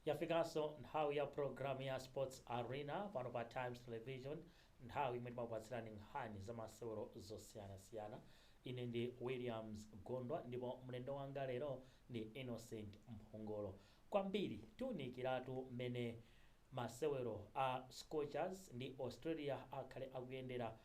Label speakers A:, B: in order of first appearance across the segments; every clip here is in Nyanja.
A: Yafikanso nthawi ya programu ya Sports Arena pano pa Times Television, nthawi imene timakupatsirani nkhani za masewero zosiyanasiyana. Ine ndi Williams Gondwa ndipo mlendo wanga lero ndi Innocent Mphongolo. Kwambiri tiunikiratu mmene masewero a Scorchers ndi Australia akhale akuyendera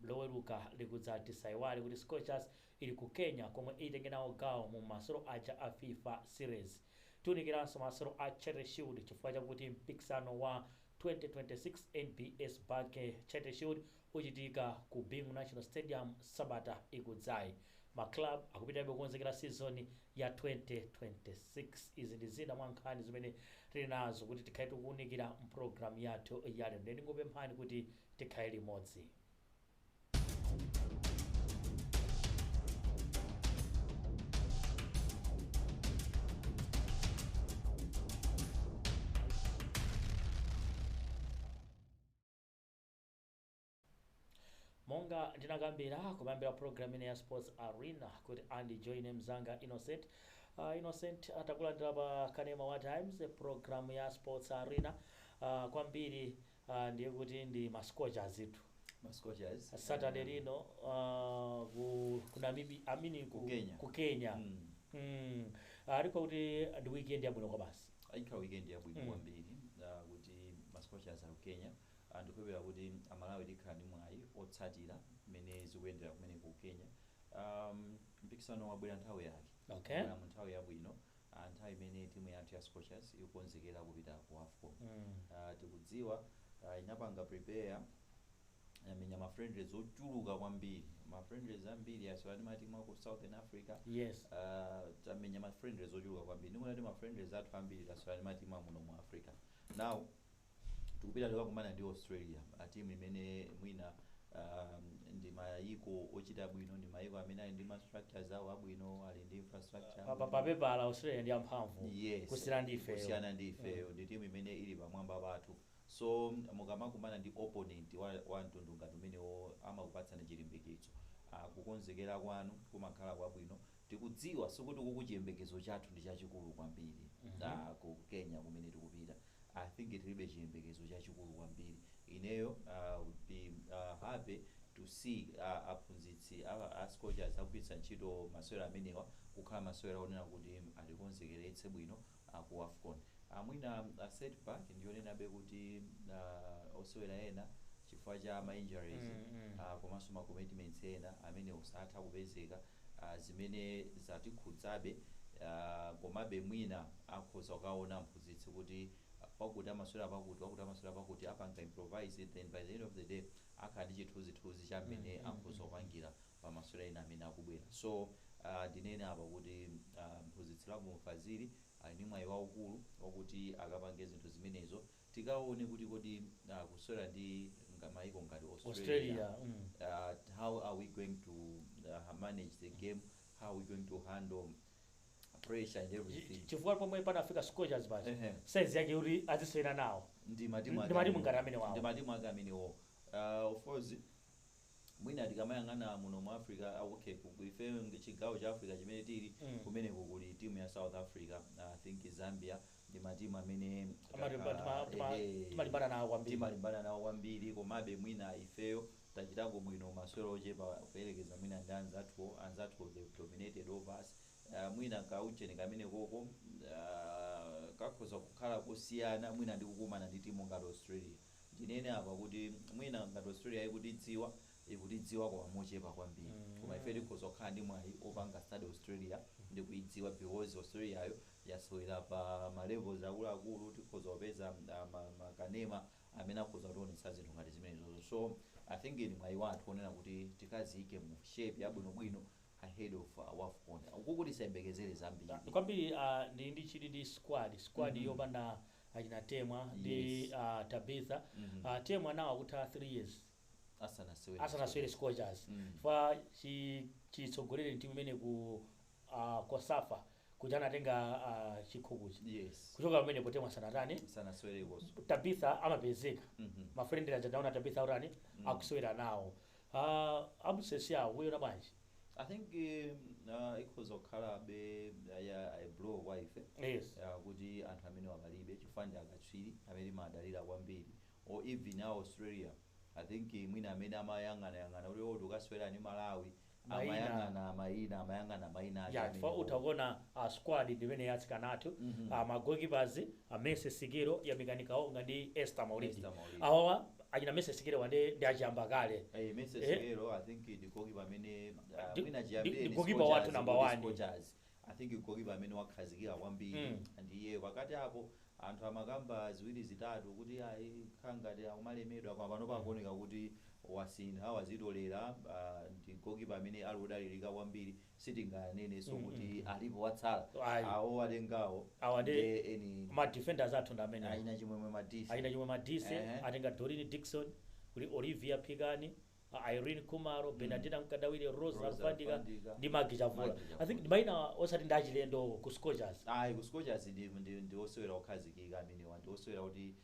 A: loweruka likudza tisaiwale kuti Scorchers ili ku Kenya komwe itenge nawo gawo mu masewero aja a FIFA series. Tiunikiranso masewero a Charity Shield chifukwa chakuti mpikisano wa 2026 NBS Bank Charity Shield uchitika ku Bingu National Stadium sabata ikudzayi. Maclub akupitabe kukonzekera season ya 2026. Izi ndi zina mwa nkhani zimene tili nazo kuti tikhale tikuunikira mpulogalamu yathu yalero. Ndingopemphani kuti tikhale limodzi. Monga ndinakambira kumayambira program ine ya Sports Arena kuti andi join mzanga Innocent. Innocent atakulandira pa kanema wa Times program ya Sports Arena. Kwambiri ndiye kuti ndi Scorchers itu.
B: Scorchers
A: Saturday lino ku Namibia amini ku Kenya. Ariko kuti ndi weekend yabwino kwa basi.
B: Ayikha weekend yabwino kwambiri kuti Scorchers ali ku Kenya. Ndikubera kuti amalawi likhala ndi mwayi otsatira mmene zikuyendera kumene ku Kenya. Mpikisano wabwera nthawi yake.
A: Okay.
B: Mu nthawi yabwino nthawi imene timu yathu ya Scorchers ikukonzekera kupita ku AFCON. Tikudziwa inapanga prepare yamenya ma friendlies ochuluka kwambiri. Ma friendlies ambiri yaswali matimu aku Southern Africa.
A: Yes.
B: Tamenya ma friendlies ochuluka kwambiri. Ndikuti ma friendlies athu ambiri yaswali matimu muno mu Africa. Now tukupita lero kumana ndi Australia, timu imene mwina ndi mayiko ochita bwino, ndi mayiko amene ali ndi ma structures awo abwino, ali ndi infrastructure.
A: Papepa la Australia ndi amphamvu.
B: Yes. Kusiyana ndi ifeyo. Ndi timu imene ili pamwamba pathu. So mukamakumana ndi opponent wa mtundu ngati umenewo amakupatsana chilimbikitso. Kukonzekera kwanu kumakhala kwabwino. Tikudziwa sikuti kukuchiyembekezo chathu ndi chachikulu kwambiri. Ku Kenya kumene tikupita. I think it will be chiyembekezo chachikulu kwambiri. Ineyo would be happy to see aphunzitsi Scorchers akupitsa ntchito masewera amenewa kukhala masewera onena kuti alikonzekeretse bwino ku AFCON. Mwina setback ndionenabe kuti osewera ena chifukwa cha ma injuries komanso ma commitments ena amene osatha kupezeka zimene zatikhudzabe komabe mwina akhoza kukaona mphunzitsi kuti pakuti amasewera pakuti apanga improvise, then by the end of the day akhala ndi chithunzithunzi cha mmene akhoza kupangira pa masewera ena amene akubwera. So ndinene apa kuti mphunzitsi Lamu Mfazili ali ndi mwayi waukulu wakuti akapange zinthu zimenezo. Tikaone kuti kodi kusewera ndi mayiko ngati Australia. How are we going to manage the game? How are we going to handle pressure and everything?
A: Chifukwa pomwe panafika Scorchers basi. Size yake uri azisewera nawo.
B: Ndi matimu
A: ngati amene wawo.
B: Ndi matimu amenewo. Of course mwina tikamayang'ana muno mu Africa okay ife chigawo cha Africa chimene tili kumene kuli timu ya South Africa, I think Zambia ndi matimu amene timalimbana nawo kwambiri komabe mwina ifeyo tachitango bwino masewero ochepa kuyerekeza mwina ndi anzathu they dominated over us. Mwina kaucheni kamene koko kakhoza kukhala kusiyana mwina ndi kukumana ndi timu ngati Australia. Ndinene apa kuti mwina ngati Australia ikutidziwa kwa mochepa kwambiri. Koma ife tikhoza kukhala ndi mwayi opanga study Australia ndi kuidziwa because Australia yo yasewera pa ma levels akuluakulu, tikhoza kupeza makanema amene akhoza kutionetsa zinthu ngati zimenezo. So I think ni mwayi wathu onena kuti tikaziyike mu shape yabwinobwino ahead of AFCON. Ukukuti sayembekezere zambiri.
A: Kwambiri ndi chili ndi squad yopanda achina Temwa ndi Tabitha. Temwa nawo akutha 3 years. Asanasewere Scorchers. Fa chitsogolere timu imene ku Kosafa kuti anatenga chikhukuchi.
B: Yes.
A: Kuchoka pamene Temwa sanasewere
B: koso.
A: Tabitha amapezeka. Ma friend aja daona Tabitha urani akusewera nawo. Abusesi yawo uyo na bwanji.
B: I think ikhoza kukhala be ya blow wife
A: yes
B: kuti anthu amene wapalibe chifukwa akatswiri amene madalira kwambiri or even Australia I think mwina amene amayang'ana kuti ukaswera ni Malawi amayang'ana mayina
A: yeah for utaona squad ndimene yatsikanatu magoalkeepers Messi Sigiro yamikanikawo ngati Esther Maulidi awa achina Messi Sigiro wande ndi achiyamba kale
B: Messi Sigiro I think the goalkeeper amene mwina chiyambire
A: goalkeeper watu number 1
B: I think goalkeeper amene wakhazikika kwambiri ndiye wakati apo anthu amakamba ziwiri zitatu kuti ayi khangati akumalemedwa kwa pano pakuoneka kuti wasintha wazidolera ndi goalkeeper amene ali odalirika kwambiri sitinganene so kuti alipo watsala awo atengawo
A: awande eni ma defenders athu ndamene
B: aina chimwemwe
A: madisi atenga Doreen Dixon kuli Olivia Pigani Irene Kumaro Bernardina Mkadawire Rosa Vandika ndi Maggie Chavula I think maina osati ndachilendo ku Scorchers
B: ku Scorchers ndi osewera okhazikika amene ndi osewera kuti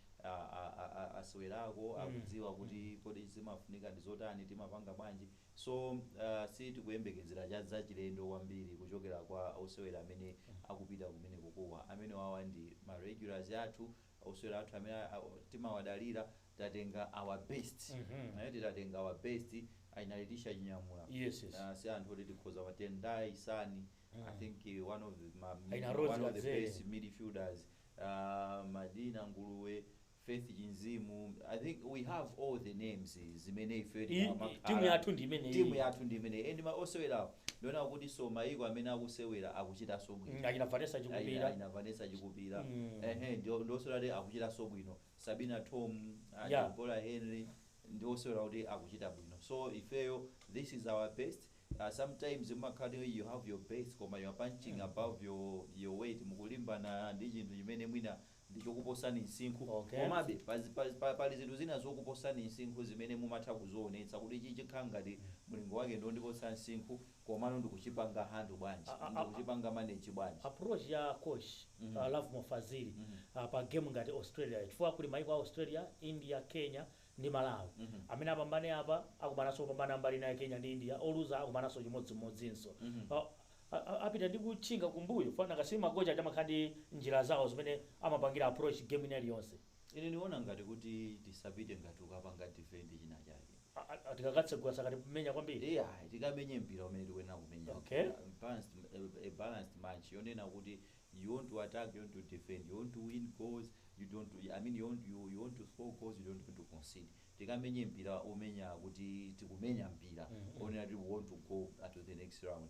B: aswerako akudziwa kuti kodi zimafunika ndi zotani timapanga bwanji so sitikuyembekezera za chilendo kwambiri kuchokera kwa osewera amene akupita kumene kukuwa amene wawa ndi ma regulars athu osewera athu amene timawadalira tatenga our best tatenga our best ainalitisha chinyamula si anthu oti tikhoza Tendai Sani I think one of the best midfielders Madina Nguluwe Faith Jinzimu I think we have all the names zimene ife
A: timu yathu ndimene
B: and osewera ndona kuti so maiko amene akusewera akuchita sobwino
A: achina
B: Vanessa Chikupira ndosewera akuchita sobwino Sabina Tom Bola Henry ndosewera kuti akuchita bwino so ifeyo this is our best sometimes mumakhalira you have your best koma you are punching above your weight mukulimbana ndi chinthu chimene mwina ndichokuposani msinkhu komabe pali zinthu zina zokuposani msinkhu zimene mumatha kuzionetsa kuti ichi chikhala ngati mlingo wake ndo ndiposa msinkhu komano ndikuchipanga handle bwanji ndikuchipanga manage bwanji
A: approach ya coach Love Mofazili pa game ngati Australia chifukwa kuli maiko a Australia India Kenya ndi Malawi amene apambane apa akubanaso kupambana mbali naye Kenya ndi India oluza akubanaso chimodzimodzinso apita ndi kutchinga kumbuyo fana kasima goja chamakhandi njira zawo zimene amapangira approach game ine yonse
B: ine niona ngati kuti tisapite ngati ukapanga defend china chake
A: tikakatsegula sakati kumenya kwambiri
B: tikamenye mpira umene tikuyenera kumenya a balanced match yonena kuti you want to attack, you want to defend, you want to win goals, you don't you want to score goals, you don't want to concede. Tikamenye mpira umenya kuti tikumenya mpira onena we want to go to the next round.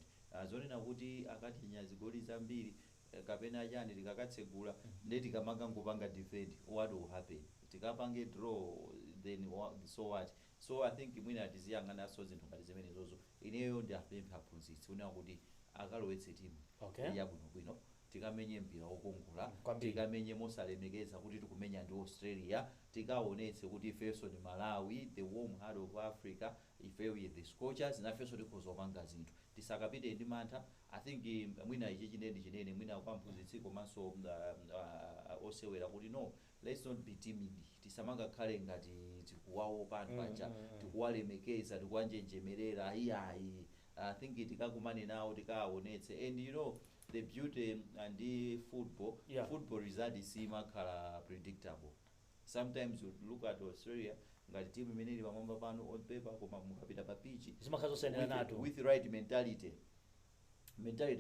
B: Zonena kuti akati nyazigoli zambiri kapena chani tikakatsegula ndeti kamanga ngopanga defend what will happen tikapange draw then so what so I think mwina tiziyangana so zinthu ngati zimene zozo ineyo ndi apempha phunzitsi una kuti akalowetse timu yabwino bwino tikamenye mpira wokongola tikamenye mosalemekeza kuti tikumenya ndi Australia tikaonetse kuti ifeso ni Malawi the warm heart of Africa ife with the Scorchers na ifeso tikuzopanga zinthu tisakapite ndi mantha I think mwina ichi chinene mwina kwa mphunzitsi komanso osewera kuti no let's not be timid tisamanga khale ngati tikuwawo pano paja tikuwalemekeza tikuwanjenjemerera iyayi I think tikakumane nawo tikaonetse and you know the beauty and the football result is makhala predictable. Sometimes you look at Australia ngati team imene ili pamwamba pano on paper koma mukapita pa pitch with the right mentality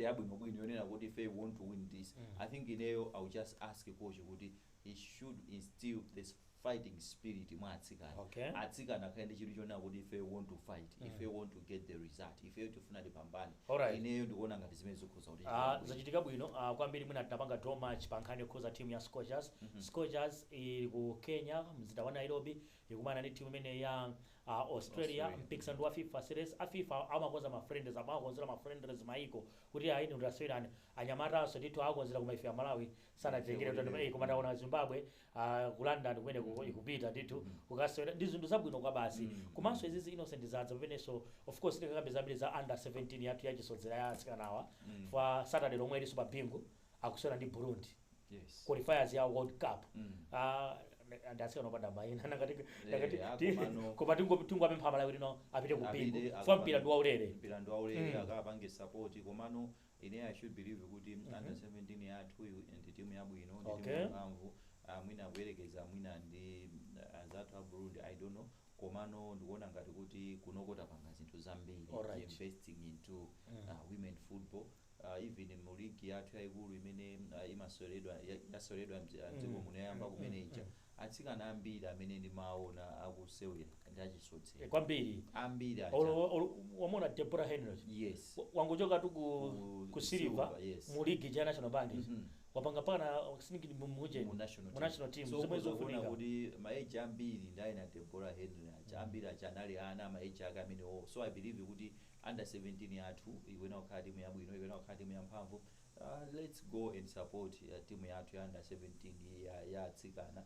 B: yabwino bwino yonena kuti if we want to win this I think ineyo I will just ask coach kuti he should instill this fighting spirit mwa atsikana atsikana kaende chiri chona kuti if we want to fight if we want to get the result if we tufuna tipambane ineyo ndikuona ngati zimene zikhoza kuti
A: zachitika bwino kwambiri mwina tinapanga draw match pankhani khoza team ya Scorchers Scorchers ili ku Kenya mzinda wa Nairobi ikumana ndi team imene ya Australia mpikisano wa FIFA series FIFA amakonza ma friends amakonzera ma friends maiko kuti ayi ndi Australia anyamata so ndithu akonzera kuma ife ya Malawi sana tengere kuti kumanda ona Zimbabwe ku London kumene kupita ndithu ukasewera ndi zinthu zabwino kwa basi komanso izizi innocent zadza peneso of course tikakambe zambiri za under 17 yathu yachisodzera ya atsikanawa for Saturday lomwe ili Super Bingu akusewera ndi Burundi qualifiers ya World Cup ndasiyana opanda mayina nakati
B: akomano
A: koma tingopempha Malawi lino apite ku bingu
B: apite
A: fwa mpira ndi waulere
B: mpira ndi waulere akapange support komano ine I should believe kuti under 17 yathu ndi timu yabwino ndi timu yamphamvu mwina kuyerekeza mwina ndi anzathu a Burundi I don't know komano ndikuona ngati kuti kunokota panga zinthu zambiri investing into women football even mu league yathu yayikulu imene yasoledwa mdziko muno yayamba kumene ija atsikana ambiri amene ndimaona akusewera ndi achisotsera
A: kwambiri
B: ambiri
A: wamona Deborah Henry
B: yes
A: wangochoka tu ku silver
B: yes.
A: mu league ya national band wapanga pana siniki mu national team
B: zomwe zofunika kuti maeji ambiri ndi ayina Deborah Henry ambiri achanali ana maeji ake amene so I believe kuti under 17 yathu iwena kukhala timu yabwino iwena kukhala timu yamphamvu let's go and support timu yathu ya under 17 ya atsikana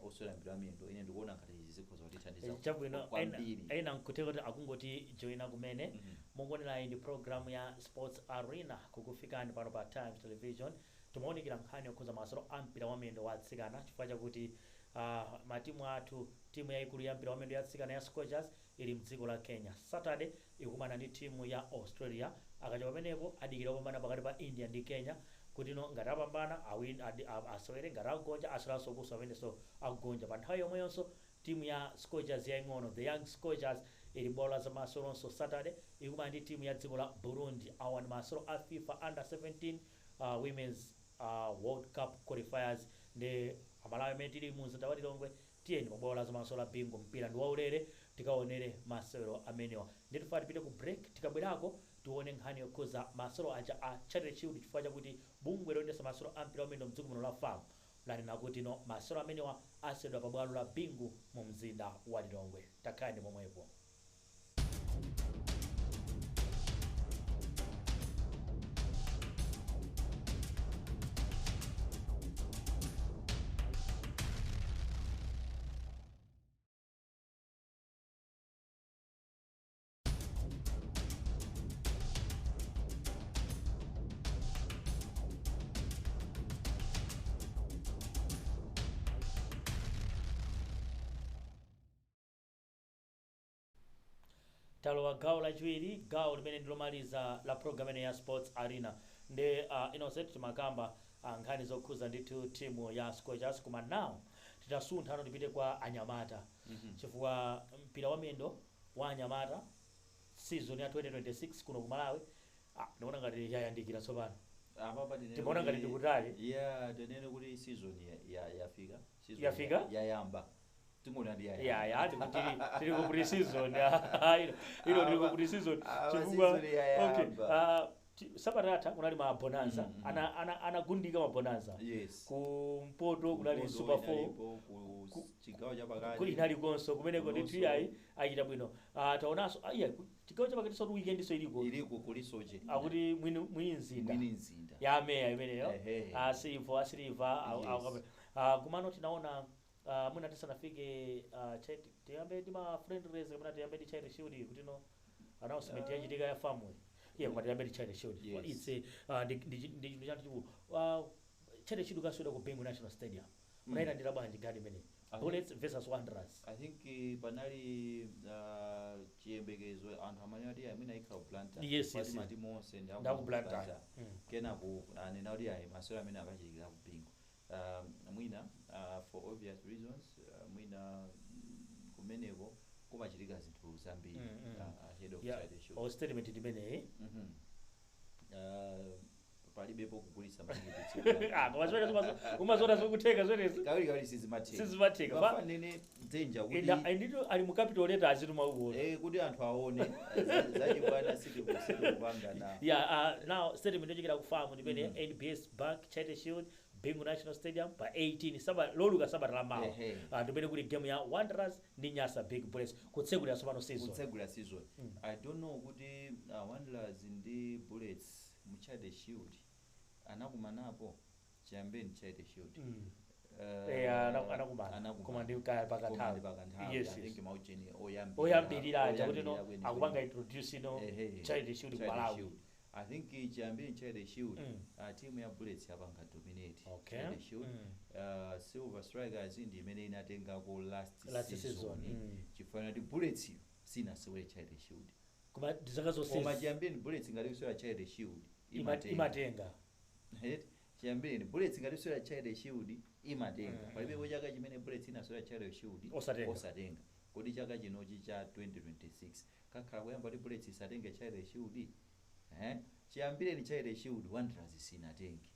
B: oswera mpira wamiyendo ine ndikuona ngati izi zikhoza kutithandiza
A: chabwino ena nkuteka kuti akungoti joina kumene mungonera ndi program ya Sports Arena kukufikani pano pa Times Television timaonekera nkhani yokhuza masewero a mpira wamiyendo wa atsikana chifukwa chakuti matimu athu timu yaikulu ya mpira wamiyendo ya atsikana ya Scorchers ili mdziko la Kenya Saturday ikukumana ndi timu ya Australia akacha pamenepo adikira kupambana pakati pa India ndi Kenya kuti no ngati apambana asewere ngati agonja asalaso kusa pamene so agonja pa nthawi yomweyonso timu ya Scorchers yaing'ono the Young Scorchers ili bola za maseweronso Saturday ikukumana ndi timu ya dziko la Burundi awa ndi masewero a FIFA under 17 women's World Cup qualifiers ndi amalawi amene tili mu mzinda wa Lilongwe tiyeni pabola za masewero a bingu mpira ndi waulere tikaonere masewero amenewa ndipo tipite ku break tikabwerako tione nkhani yokhuza masewero aja a Charity Shield chifukwa chakuti bungwe loyendetsa masewero a mpira wamiyendo mdziko muno la FAM lanena kuti no masewero amenewa asewedwa pa bwalo la bingu mu mzinda wa Lilongwe takhalani pomwepo. Talowa gawo lachiwiri gawo limene ndilomaliza la program ya Sports Arena ndi Innocent timakamba nkhani zokhuza ndithu timu ya Scorchers koma now titasuntha ano tipite kwa anyamata chifukwa mpira wamiyendo wa anyamata season ya 2026 kuno ku Malawi ndikuona ngati yayandikira tsopano timaona ngati ndikutali
B: tenene kuti season
A: yafika
B: yayamba tingona ndi
A: ya tili ku pre-season ilo tili ku pre-season chifukwa okay sabatata kunali ma bonanza anagundika ma bonanza ku Mpoto kunali Super 4
B: ku chigawo cha pakati
A: kuli inali konso kumeneko ndithu yayi achita bwino taonanso chigawo cha pakati so weekend so iliko
B: kulisoje
A: akuti mwini mzinda ya meya imeneyo Silver kumano tinaona mwina tisanafike tiyambe ndi ma friend race mwina tiyambe ndi Charity Shield kuti no announcement yachitika ya famwe koma tiyambe ndi Charity Shield it's ndi chantu chikulu Charity Shield kasweda ku Bingu National Stadium munaita ndi labwanji gadi imene Bullets versus Wanderers
B: I think panali chiyembekezo anthu amene ati amene ikhala Blantyre
A: yes
B: mati monse
A: ndaku Blantyre
B: kenaku anena kuti ayi masewero amene akachitikira ku Bingu mwina for obvious reasons mwina kumeneko kumachitika zinthu zambiri ahead of Charity Shield
A: or statement imene
B: palibepo kugulitsa matikiti
A: koma zone umazona zokuteka zonezi
B: kawiri
A: sizimatheka
B: bafanene danger kuti
A: ndito ali mu capital letters timakuona
B: kuti anthu aone zachibwana sitikupangana
A: now statement yochokera ku farm ndimene NBS Bank Charity Shield Bingu National Stadium pa 18 loluka sabata la mawa ndimene kuli game ya Wanderers ndi Nyasa Big Bullets kutsegulira sopano
B: season I don't know kuti Wanderers ndi Bullets mu Charity Shield anakumanapo chiyambeni Charity Shield
A: anakumana koma ndi pakathawi
B: I think maucheni
A: oyambirira aja kuti no akupanga introduce no Charity Shield ku Malawi
B: I think chiyambire Chile Shield team ya Bullets yapanga dominate
A: Okay.
B: Chile Shield Silver Strikers ndi imene inatenga ku last season chifana ndi Bullets sinasewere Chile Shield
A: koma zaka zonse
B: koma chiyambire Bullets ngati kusewera Chile Shield
A: imatenga
B: chiyambire ni Bullets ngati kusewera Chile Shield imatenga palibe chaka chimene Bullets inasewera Chile Shield osatenga kodi chaka chinochi cha 2026 kakhala kuyamba kuti Bullets isatenge Chile Shield chiyambire ni Chile Shield Wanderers sinatenge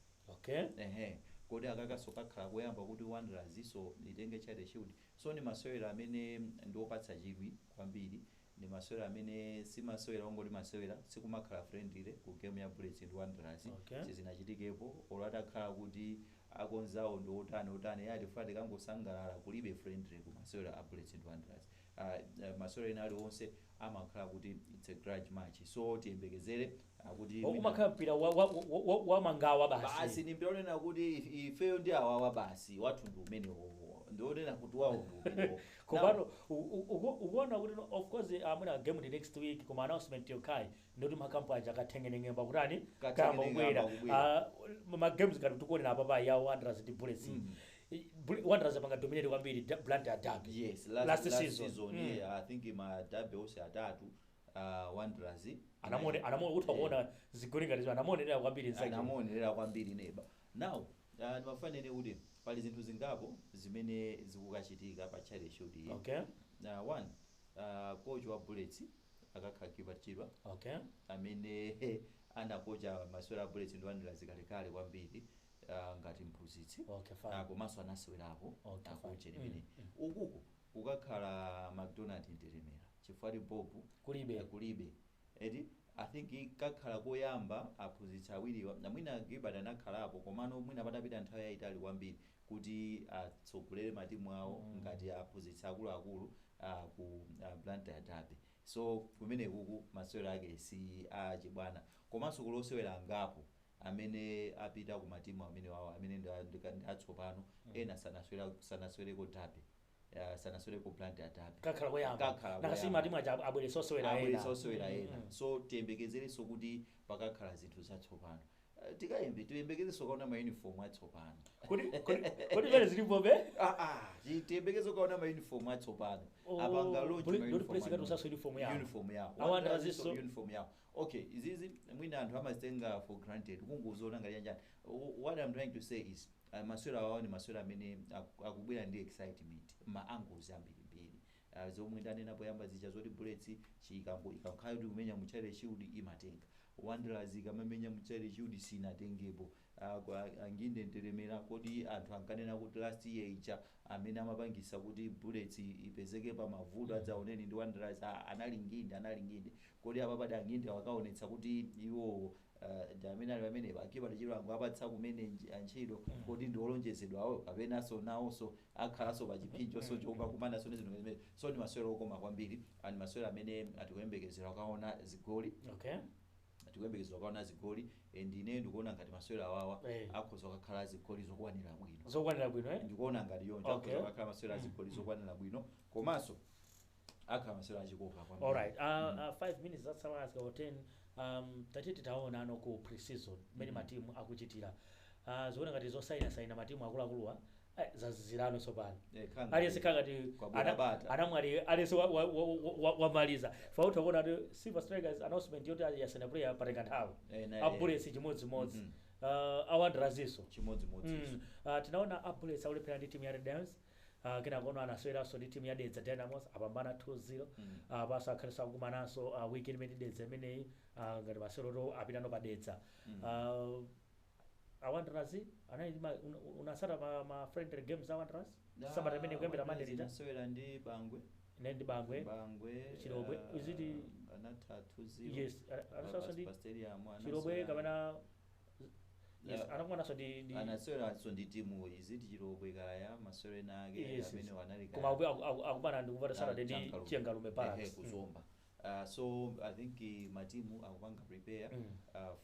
B: kodi akakaso kakhala kuyamba kuti Wanderers so itenge Chile Shield so ni masewera amene ndiopatsa chidwi kwambiri ni masewera amene si masewera ongoti masewera sikumakhala friendly ku game ya Bullets ndi Wanderers sizinachitikepo olatakhala kuti akonzawo ndi otani yati fati kangosangalala kulibe friendly ku masewera a Bullets ndi Wanderers masewera ena aliwonse amakhala kuti it's a grudge match so tiyembekezere kuti
A: umakhala mpira wa mangawa
B: basi ni mpira onena kuti ifeyo ndi awawa basi wathu ndi umenewo ndionena kuti wawo ndi umenewo
A: komano ukuona kuti of course amuna game the next week koma announcement yokai ndoti makampu aja kathengenengemba kutani kamba kubwera ma games ngati tikuonera apa ya Wanderers ndi Bullets Wanderers apanga dominate kwambiri Blantyre derby
B: yes last season I think ma derby ose atatu Wanderers
A: anamone utakuona zigoli ngati anamonera kwambiri inside
B: anamonera kwambiri neba now ndimafanene kuti pali zinthu zingapo zimene zikukachitika pa Chile Shield one coach wa Bullets akakhala keeper chidwa amene anakocha masewera Bullets ndi Wanderers kalekale kwambiri ngati mphunzitsi komanso anasewerapo akoche limene ukuku kukakhala McDonald Nderemera chifukwa Bob kulibe eti I think kakhala koyamba aphunzitsi awiri mwina Gilbert anakhalapo komano mwina patapita nthawi yayitali kwambiri kuti atsogolere matimu awo ngati aphunzitsi akuluakulu ku Blantyre derby so kumene kuku masewera ake si achibwana komanso kulosewera angapo amene apita ku matimu amene wawo amene ndi atsopano ena sanaswereko derby sanaswereko Blantyre derby
A: kakhala koyamba nakasi matimu aja abweresosewera
B: ena so tiyembekezerenso kuti pakakhala zinthu zatsopano tiyembekezerenso kaona ma uniform atsopano
A: kodi vele zilipobe
B: tiyembekezerenso kaona ma uniform atsopano apanga launch
A: uniform
B: yawo okay izizi mwina anthu amazitenga for granted kunguzoona ngati yanjani what I'm trying to say is masewera awo ni masewera amene akubwera ndi excitement ma angles ambirimbiri zomwe ndanena poyamba zija zoti Bullets ikakhala kuti kumenya mu Chile Shield imatenga Wanderers ikamamenya mu Chile Shield sinatengepo anginde Nderemera kodi anthu ankanena kuti last year ija amene amapangisa kuti Bullets ipezeke pa mavuto adzaoneni ndi Wanderers analinginde kodi apa padi anginde wakaonetsa kuti iwo amene ali pamene akipa tichilango apatsa kumene antchito kodi ndi olonjezedwa awo kapenanso nawonso akhalanso pa chipinjo so chokumana so zinthu zimene so ndi masewera okoma kwambiri ani masewera amene atikuyembekezera kuona zigoli tikuyembekezera kuona zigoli ndine ndikuona ngati masewera awawa akhoza kukhala zigoli zokwanira bwino ndikuona ngati yonje akhoza kukhala masewera zigoli zokwanira bwino komanso akhala masewera achikopa kwambiri.
A: Alright 5 minutes zatsamanazika 10 tatiti taona ano ku pre-season many matimu akuchitira zikuona ngati zosaina matimu akuluakuluwa zazizirano sopano aliyense kangati anamwali aliyense wamaliza fauta kuona kuti Silver Strikers announcement yoti yasena player patenga nthawi Bullets chimodzimodzi Wanderers iso
B: chimodzimodzi
A: tinaona Bullets akulephera ndi timu ya Red Diamonds kena kono anasweranso ndi timu ya Dedza Dynamos apambana 2-0 paso akhalisa kukumananso weekend imene Dedza imeneyi ngati masewero apitano pa Dedza Wanderers anali unasata ma friendly games Wanderers sabata imene kuyambira Monday
B: nasewera ndi Bangwe
A: Chirobwe iziti
B: anatha 2-0
A: yes anasanso ndi
B: Chirobwe
A: kapena yes anakumananso ndi
B: anaseweranso ndi timu iziti Chirobwe kaya masewera nake amene wanali
A: koma akupana ndi kuvata Saturday ndi Chiyangalume Palace
B: kuzomba so I think matimu akupanga prepare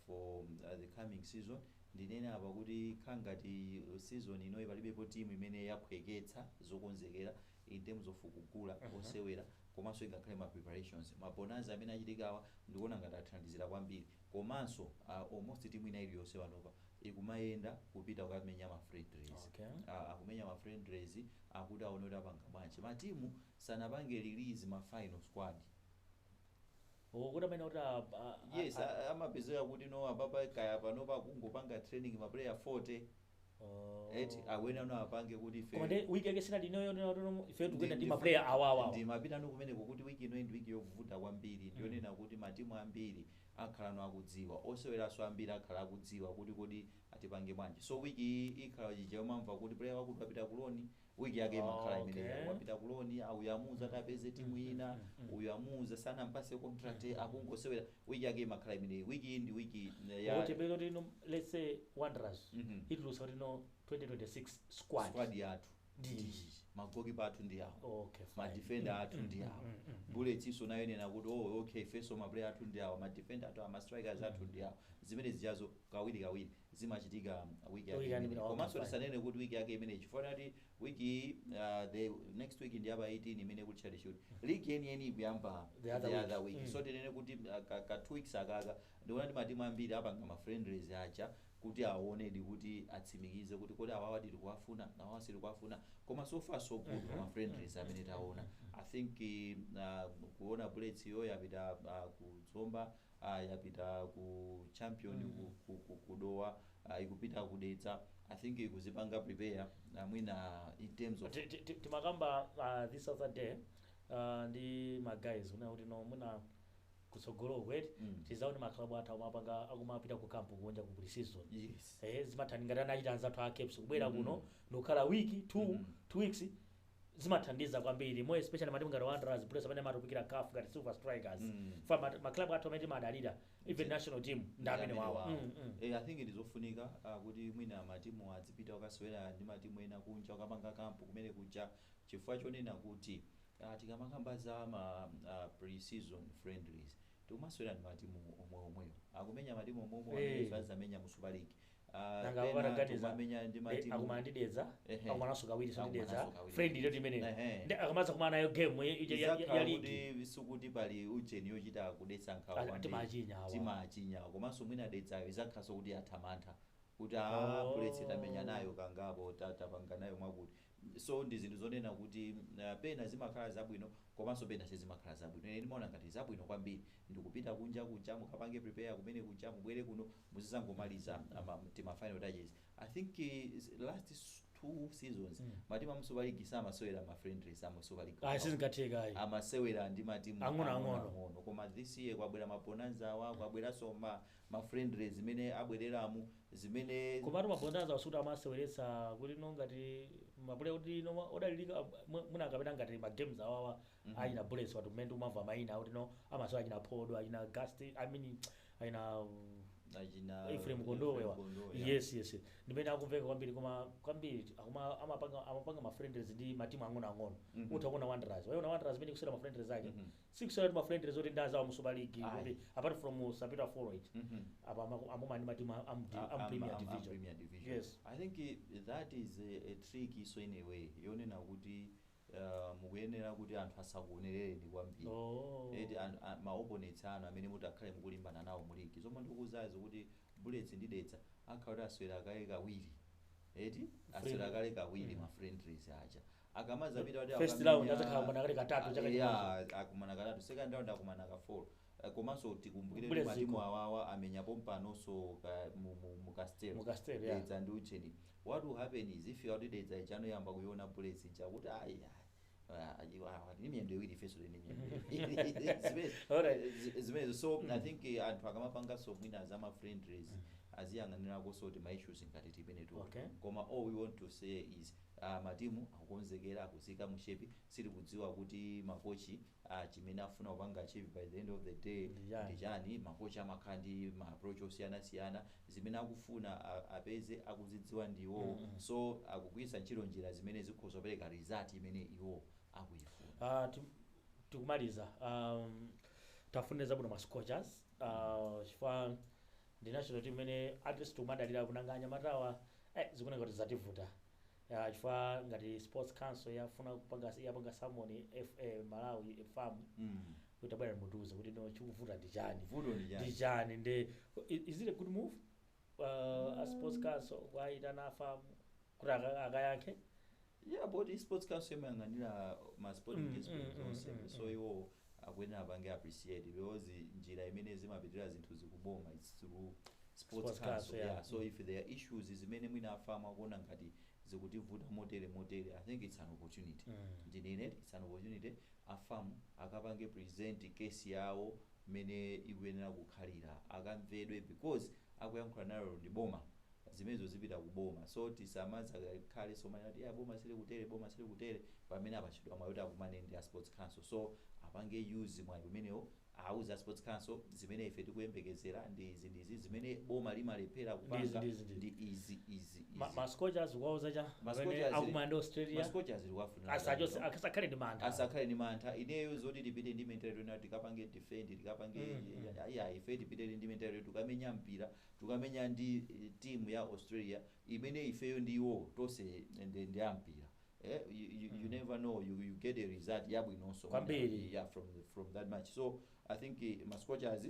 B: for the coming season ndinene apa kuti khangati season inoyi palibepo timu imene yaphweketsa zokonzekera in terms of kugula osewera komanso ingakhale ma preparations mabonanza amene achitikawa ndikuona ngati athandizira kwambiri komanso almost timu ina iliyonse panopa ikumayenda kupita kukamenya ma friendlies akumenya ma friendlies akuti aone kuti apanga bwanji matimu sanapange release ma final squad
A: kuti amene kuti
B: yes amapezeka kuti no apapa kaya panopa kungopanga training ma player 40 eti awene ano apange kuti ife
A: koma wiki yake sina linoyo ife tukuyenda ndi ma player awawa
B: ndimapita no kumeneko kuti wiki ino ndi wiki yovuta kwambiri ndionena kuti matimu ambiri akhala no akudziwa oseweraso ambiri akhala akudziwa kuti kodi atipange bwanji so wiki ikhala chija umamva kuti player wakuti apita kuloni wiki yake imakhala imene wapita kuloni auyamuza tapeze timu ina uyamuza sana mpase contract akungosewera wiki yake imakhala imene wiki ndi wiki
A: ya kuti pelo tino let's say Wanderers itulusa kuti no 2026 squad
B: yathu ndi magokipa athu ndi awo
A: okay
B: ma defender athu ndi awo Bullets iso nayo nena kuti okay feso ma player athu ndi awo ma defender athu ama strikers athu ndi awo zimene zijazo kawiri zimachitika wiki yake komanso tisanene kuti wiki yake imene chifukwa kuti wiki the next week ndi apa 18 imene kuti chali shoot league yeni kuyamba the other week so tinene kuti ka 2 weeks akaka ndiona ndi matimu ambiri apanga ma friendlies acha kuti aonedi kuti atsimikize kuti kodi awawa tiri kuwafuna nawawa siri kuwafuna koma so far so good ma friendlies amene taona I think kuona Bullets yo yapita kudzomba yapita ku champion kudowa ikupita kudetsa I think ikuzipanga prepare mwina in terms of
A: timakamba this other day ndi ma guys una kuti no muna kutsogolo kweti tizaone maklabu athu amapanga akumapita ku camp kuonja ku pre-season
B: yes
A: zimathandizana achita anzathu a Caps kubwera kuno ndokhala wiki 2 weeks zimathandiza kwambiri more especially matimu ngati Wanderers Bullets amene amatupikira CAF ngati Silver Strikers fa maklabu athu amene madalira even national team ndamene wawa
B: I think ndizofunika kuti mwina matimu adzipita ukasewera ndi matimu ena kunja ukapanga camp kumene kuja chifukwa chonena kuti tikamakamba za ma pre-season friendlies tikumasewera ndi matimu omweyo akumenya matimu omweyo amene azamenya mu Super League
A: nangaaganiza ndi matimu akumandideza akumanaso kawiri sondideza friend ile imene ndi akamaza kumana nayo game ya league
B: bisukuti pali ujeni yochita kudetsa nkhawa timachinya komanso mwina detsayo izakhaso kuti athamantha kuti Bullets tamenya nayo kangapo tapanga nayo mwakuti so ndi zinthu zonena kuti pena zimakhala zabwino komanso pena sizimakhala zabwino ine ndimaona ngati zabwino kwambiri ndikupita kunja mukapange prepare kumene kunja mubwere kuno muzizangomaliza ma final touches I think last 2 seasons matimu mu Super League samasewera ma friendlies mu Super League
A: sizingatheka
B: amasewera ndi matimu
A: ang'ono
B: koma this year kwabwera ma bonanza kwabweranso ma friendlies zimene abwereramu zimene
A: komatu ma bonanza wasuti amaseweretsa kuti no ngati mapule kuti no odalilika muna kapena ngati ma games awawa ayina Bullets watu mmene umamva maina kuti no amasewa ayina Podo ayina Gasti ayina Ephraim Kondowewa yes ndimene akumveka kwambiri koma kwambiri amapanga ma friendlies ndi matimu ang'ono utaona Wanderers waona Wanderers imene kusera ma friendlies ake sikusera ma friendlies oti ndaza mu Super League apart from Sabita Forward apa amoma ndi matimu am Premier Division yes
B: I think that is a tricky so in a way yonena kuti mukuyenera kuti anthu asakuonerere ndi kwambiri eti ma opponents anu amene mutakhale mukulimbana nawo mu league zomwe ndikuzazo kuti Bullets ndidetsa akhala aswera kale kawiri eti aswera kale kawiri ma friendlies aja akamaza pita kuti
A: first round azakhala kale katatu chaka
B: chimodzi akumana katatu second round akumana ka 4 komanso tikumbukire matimu awawa amenyapo mpanonso mu Castelo dedza ndi ucheni what will happen is if you dedza ichano yamba kuiona Bullets chakuti nimiyendo iwiri feso zimene so I think anthu akamapanga so mwina za ma friendlies aziyang'anira koso kuti ma issues ngati tipene to koma all we want to say is matimu akukonzekera akuzika mu shape sili kudziwa kuti makochi chimene afuna kupanga achieve by the end of the day ndi chani makochi amakhala ndi ma approach osiyana zimene akufuna apeze akuzidziwa ndiwo so akugwiritsa ntchito njira zimene zikhoza kupereka result imene iwo akuyifuna
A: tikumaliza tafuneza bwino ma coaches chifukwa ndi national team imene at least umadalira kunanga anyamatawa zikuoneka kuti zativuta chifukwa ngati sports council yafuna yapanga summon Malawi farm kuti abwera mutiuze kuti no chikuvuta ndi chani ndi is it a good move a sports council waitana farm kuti akayankhe
B: but sports council imayang'anira ma sporting disciplines onse so iwo akuyenera apange appreciate because njira imene zimapitirira zinthu zikuboma it's through sports council so if there are issues zimene mwina afama akuona ngati zikutivuta motere I think it's an opportunity ndinene it's an opportunity afamu akapange present case yawo mene ikuyenera kukhalira akamvedwe because akuyankhula nalo ndi boma zimenezo zipita kuboma so tisamaza khale somanya kuti boma sile kutere pamene apachidwa mwayo kuti akumane ndi sports council so apange use mwayo umenewo auza sports council zimene ife tikuyembekezera ndi izi zimene boma limalephera kupanga ndi easy
A: mascochers wauza cha akumanda Australia
B: mascochers likwafuna
A: asakhale ndi mantha
B: ineyo zoti tipite ndi mentality na tikapange defend tikapange ife tipite ndi mentality tukamenya mpira tukamenya ndi team ya Australia imene ifeyo ndiwo tose ndi ampira you never know you get a result yabwinonso from that match so I think mascochers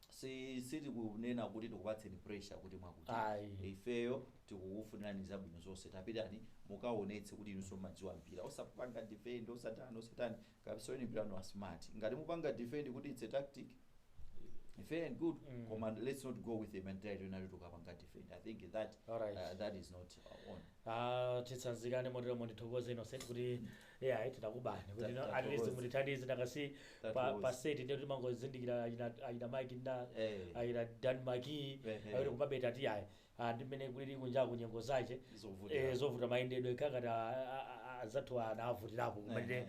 B: siti kunena kuti tikupatseni pressure kuti mwakuti ifeyo tikukufunirani zabwino zonse tapitani mukaonetse kuti inunso mumadziwa mpira osapanga defend osatani kapso ni mpira no smart ngati mupanga defend kuti it's a tactic fair and good command let's not go with the mentality unali tukapanga defend I think that that is not on
A: titsanzikane modelo mondithokoze Innocent kuti titakubani kuti at least mutithandize nakasi pa set ndio timangozindikira ayina Mike nda ayina Denmark ayina kumabeta ti ndimene kulili kunja kunyengo zache zovuta mayendedwe kakati azathu anavutirapo kumene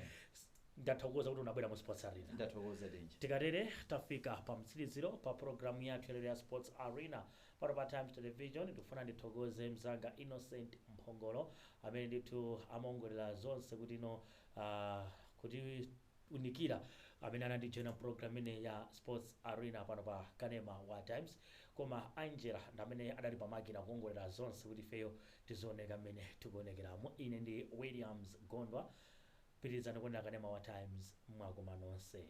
A: ndathokoza kuti unabwera mu Sports Arena
B: ndathokoza denje
A: tikatere tafika pa mtsiliziro pa programu yathu ya Sports Arena pano pa Times Television ndikufuna ndithokoze mzanga Innocent Mphongolo amene ndithu amaongolera zonse kuti kuti unikira amene anandijoina program ine ya Sports Arena pano pa Kanema wa Times koma Angela ndamene adali pa makina kuongolera zonse kuti feyo tizioneka mmene tikuonekeramo ine ndi Williams Gondwa pitirizani kuonera Kanema wa Times mwakoma nonse.